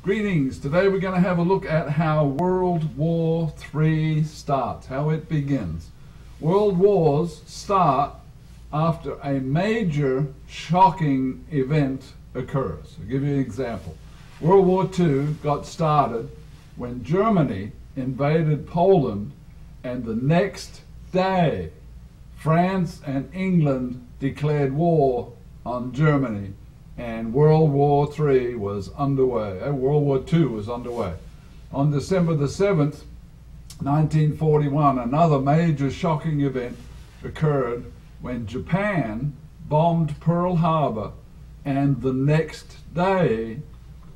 Greetings. Today we're going to have a look at how World War III starts, how it begins. World wars start after a major shocking event occurs. I'll give you an example. World War II got started when Germany invaded Poland, and the next day France and England declared war on Germany, and World War III was underway. World War II was underway. On December the 7th, 1941, another major shocking event occurred when Japan bombed Pearl Harbor, and the next day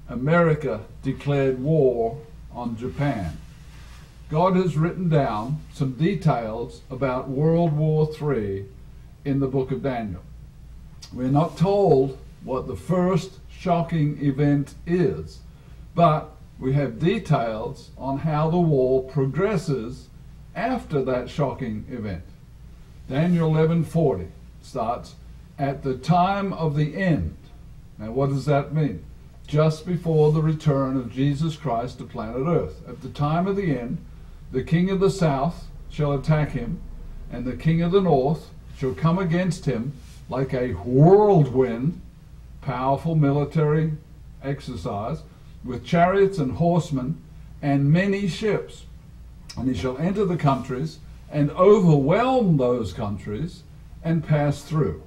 America declared war on Japan. God has written down some details about World War III in the book of Daniel. We're not told what the first shocking event is, but we have details on how the war progresses after that shocking event. Daniel 11:40 starts, "At the time of the end." Now what does that mean? Just before the return of Jesus Christ to planet Earth. At the time of the end, the king of the south shall attack him, and the king of the north shall come against him like a whirlwind, powerful military exercise, with chariots and horsemen and many ships. And he shall enter the countries and overwhelm those countries and pass through.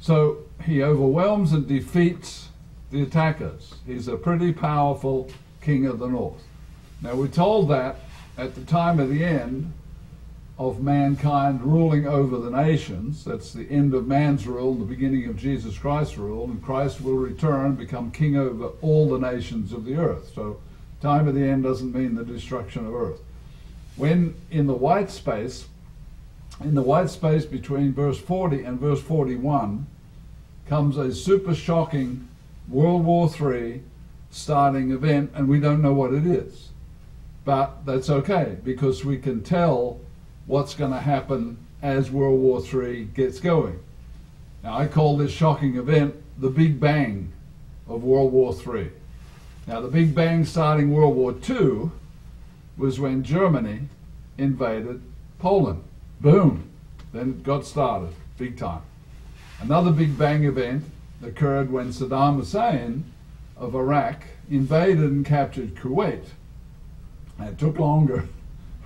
So he overwhelms and defeats the attackers. He's a pretty powerful king of the north. Now we're told that at the time of the end of mankind ruling over the nations, that's the end of man's rule, the beginning of Jesus Christ's rule, and Christ will return, become king over all the nations of the earth. So time of the end doesn't mean the destruction of earth. When in the white space between verse 40 and verse 41 comes a super shocking World War III starting event, and we don't know what it is. But that's okay, because we can tell what's going to happen as World War III gets going. Now I call this shocking event the Big Bang of World War III. Now the Big Bang starting World War II was when Germany invaded Poland. Boom! Then it got started, big time. Another Big Bang event occurred when Saddam Hussein of Iraq invaded and captured Kuwait. And it took longer,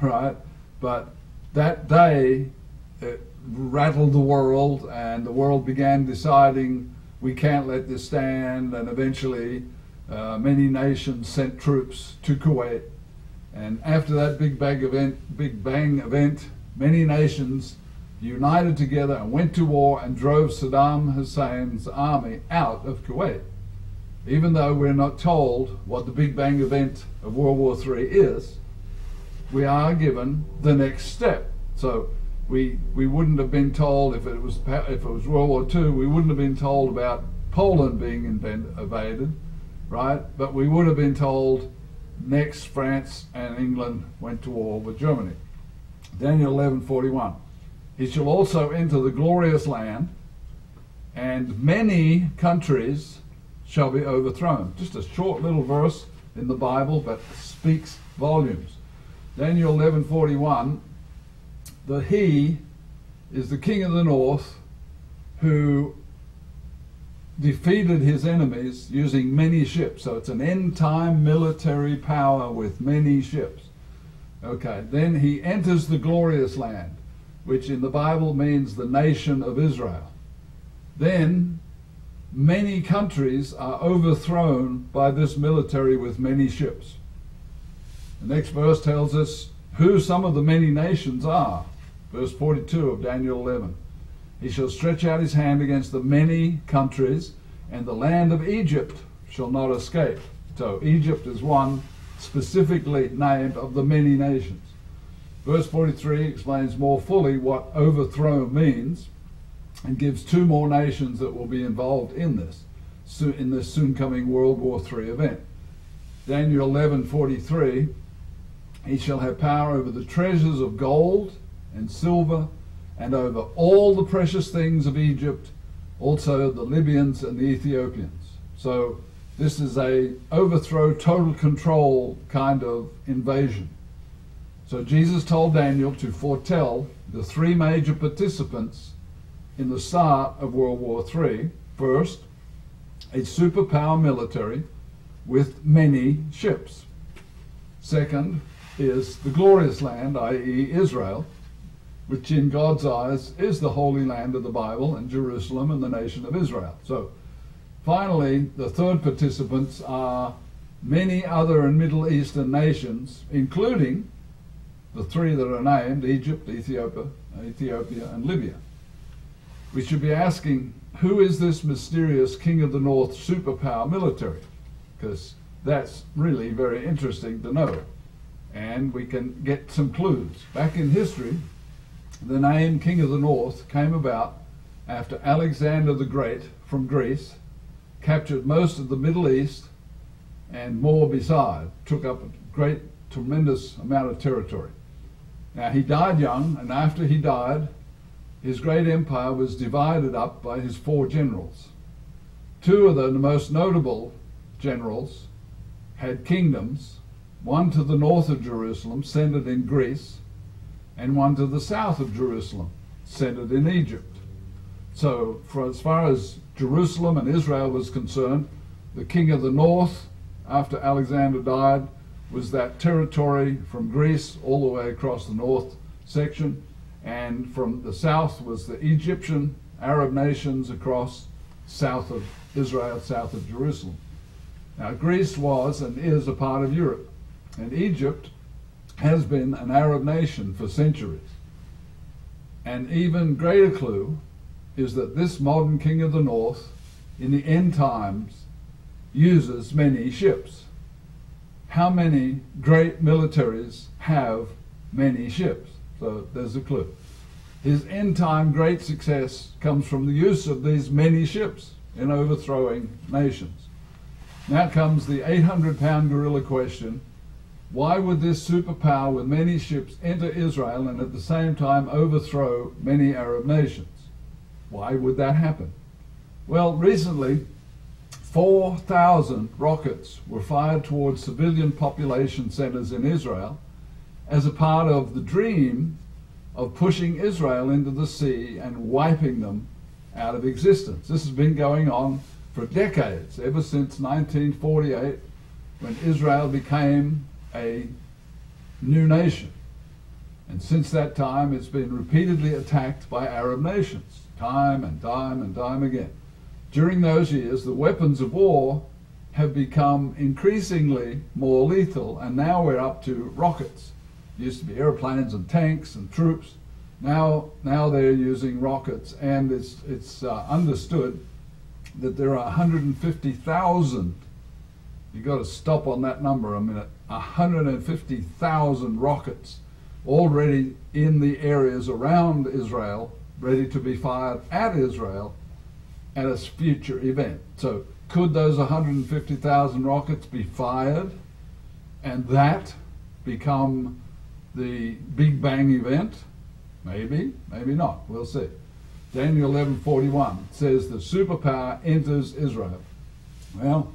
right? But that day it rattled the world, and the world began deciding we can't let this stand, and eventually many nations sent troops to Kuwait. And after that Big Bang event, many nations united together and went to war and drove Saddam Hussein's army out of Kuwait. Even though we're not told what the Big Bang event of World War III is, we are given the next step. So we wouldn't have been told, if it was World War II, we wouldn't have been told about Poland being invaded, right? But we would have been told next France and England went to war with Germany. Daniel 11:41. He shall also enter the glorious land, and many countries shall be overthrown. Just a short little verse in the Bible, but speaks volumes. Daniel 11:41, the he is the king of the north who defeated his enemies using many ships. So it's an end-time military power with many ships. Okay, then he enters the glorious land, which in the Bible means the nation of Israel. Then many countries are overthrown by this military with many ships. The next verse tells us who some of the many nations are. Verse 42 of Daniel 11. He shall stretch out his hand against the many countries, and the land of Egypt shall not escape. So Egypt is one specifically named of the many nations. Verse 43 explains more fully what overthrow means, and gives two more nations that will be involved in this soon coming World War III event. Daniel 11:43, he shall have power over the treasures of gold and silver, and over all the precious things of Egypt, also the Libyans and the Ethiopians. So This is a overthrow, total control kind of invasion. So Jesus told Daniel to foretell the three major participants in the start of World War III. First, a superpower military with many ships. Second is the glorious land, i.e. Israel, which in God's eyes is the holy land of the Bible, and Jerusalem and the nation of Israel. So finally, the third participants are many other and Middle Eastern nations, including the three that are named, Egypt, Ethiopia, and Libya. We should be asking, who is this mysterious King of the North superpower military? Because that's really very interesting to know. And we can get some clues. Back in history, the name King of the North came about after Alexander the Great from Greece captured most of the Middle East and more beside, took up a great, tremendous amount of territory. Now, he died young, and after he died, his great empire was divided up by his four generals. Two of the most notable generals had kingdoms, one to the north of Jerusalem, centered in Greece, and one to the south of Jerusalem, centered in Egypt. So, for as far as Jerusalem and Israel was concerned, the king of the north, after Alexander died, was that territory from Greece all the way across the north section, and from the south was the Egyptian Arab nations across south of Israel, south of Jerusalem. Now, Greece was and is a part of Europe, and Egypt has been an Arab nation for centuries. An even greater clue is that this modern king of the north, in the end times, uses many ships. How many great militaries have many ships? So there's a clue. His end-time great success comes from the use of these many ships in overthrowing nations. Now comes the 800-pound gorilla question. Why would this superpower with many ships enter Israel and at the same time overthrow many Arab nations? Why would that happen? Well, recently, 4,000 rockets were fired towards civilian population centers in Israel as a part of the dream of pushing Israel into the sea and wiping them out of existence. This has been going on for decades, ever since 1948, when Israel became a new nation. And since that time, it's been repeatedly attacked by Arab nations, time and time and time again. During those years, the weapons of war have become increasingly more lethal, and now we're up to rockets. It used to be airplanes and tanks and troops. Now they're using rockets, and it's understood that there are 150,000. You've got to stop on that number a minute. 150,000 rockets already in the areas around Israel, ready to be fired at Israel at a future event. So could those 150,000 rockets be fired and that become the Big Bang event? Maybe, maybe not. We'll see. Daniel 11:41 says the superpower enters Israel. Well,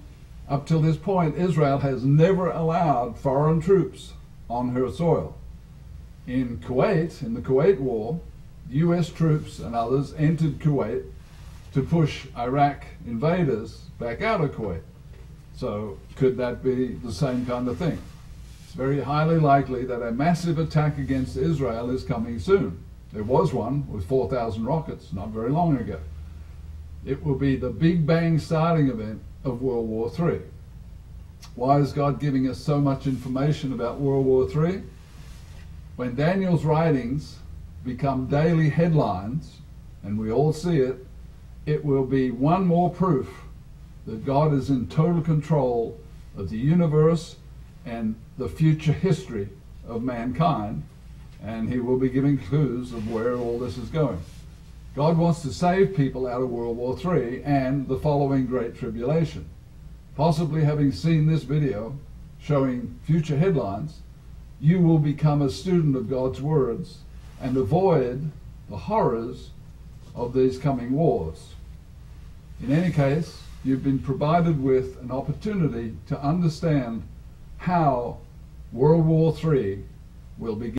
up till this point, Israel has never allowed foreign troops on her soil. In Kuwait, in the Kuwait War, U.S. troops and others entered Kuwait to push Iraq invaders back out of Kuwait. So could that be the same kind of thing? It's very highly likely that a massive attack against Israel is coming soon. There was one with 4,000 rockets not very long ago. It will be the Big Bang starting event of World War III. Why is God giving us so much information about World War III? When Daniel's writings become daily headlines, and we all see it, it will be one more proof that God is in total control of the universe and the future history of mankind, and he will be giving clues of where all this is going. God wants to save people out of World War III and the following Great Tribulation. Possibly having seen this video showing future headlines, you will become a student of God's words and avoid the horrors of these coming wars. In any case, you've been provided with an opportunity to understand how World War III will begin.